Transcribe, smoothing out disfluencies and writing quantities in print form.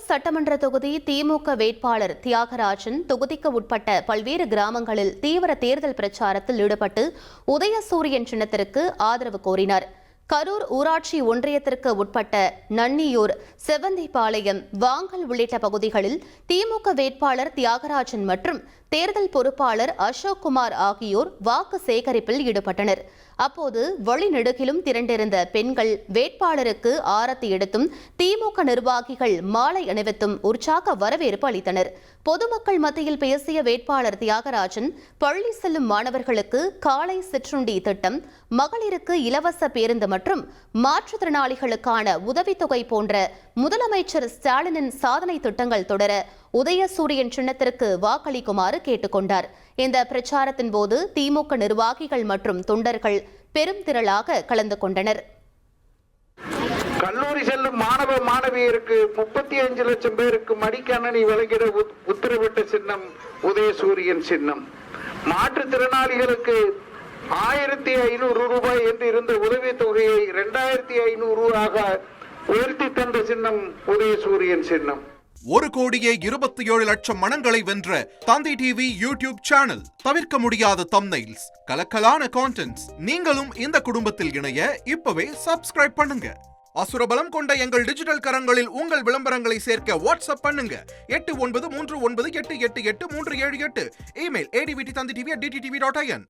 சட்டமன்ற தொகுதி திமுக வேட்பாளர் தியாகராஜன் தொகுதிக்கு உட்பட்ட பல்வேறு கிராமங்களில் தீவிர தேர்தல் பிரச்சாரத்தில் ஈடுபட்டு உதயசூரியன் சின்னத்திற்கு ஆதரவு கோரினார். கரூர் ஊராட்சி ஒன்றியத்திற்கு உட்பட்ட நன்னியூர், செவந்திபாளையம், வாங்கல் உள்ளிட்ட பகுதிகளில் திமுக வேட்பாளர் தியாகராஜன் மற்றும் தேர்தல் பொறுப்பாளர் அசோக்குமார் ஆகியோர் வாக்கு சேகரிப்பில் ஈடுபட்டனர். அப்போது வழிநெடுகிலும் திரண்டிருந்த பெண்கள் வேட்பாளருக்கு ஆரத்தி எடுத்தும் திமுக நிர்வாகிகள் மாலை அணிவித்தும் உற்சாக வரவேற்பு அளித்தனர். பொதுமக்கள் மத்தியில் பேசிய வேட்பாளர் தியாகராஜன், பள்ளி செல்லும் மாணவர்களுக்கு காலை சிற்றுண்டி திட்டம், மகளிருக்கு இலவச பேருந்து மற்றும் மாற்றுத்திறனாளிகளுக்கான உதவித்தொகை போன்ற முதலமைச்சர் ஸ்டாலினின் சாதனை திட்டங்கள் தொடர உதயசூரியன் சின்னத்திற்கு வாக்களிக்குமாறு கேட்டுக்கொண்டார். இந்த பிரச்சாரத்தின் போது திமுக நிர்வாகிகள் மற்றும் தொண்டர்கள் பெரும் திரளாக கலந்து கொண்டனர். கல்லூரி செல்லும் மாணவ மாணவியருக்கு 35 லட்சம் பேருக்கு மடிக்கணனி வழங்கிட உத்தரவிட்ட சின்னம் உதயசூரியன் சின்னம். மாற்றுத்திறனாளிகளுக்கு 1500 ரூபாய் என்று இருந்த உதவித் தொகையை 2500 ஆக உயர்த்தி தந்த சின்னம் உதயசூரியன் சின்னம். 1,27,00,000 மனங்களை வென்ற தந்தி டிவி யூடியூப் சேனல். தவிர்க்க முடியாத தம்ப்நெயில்ஸ், கலக்கலான கான்டென்ட்ஸ். நீங்களும் இந்த குடும்பத்தில் இணைய இப்பவே சப்ஸ்கிரைப் பண்ணுங்க. அசுரபலம் கொண்ட எங்கள் டிஜிட்டல் கரங்களில் உங்கள் விளம்பரங்களை சேர்க்க வாட்ஸ்அப் பண்ணுங்க. 8939888838. Email advtthanditv@dttv.in.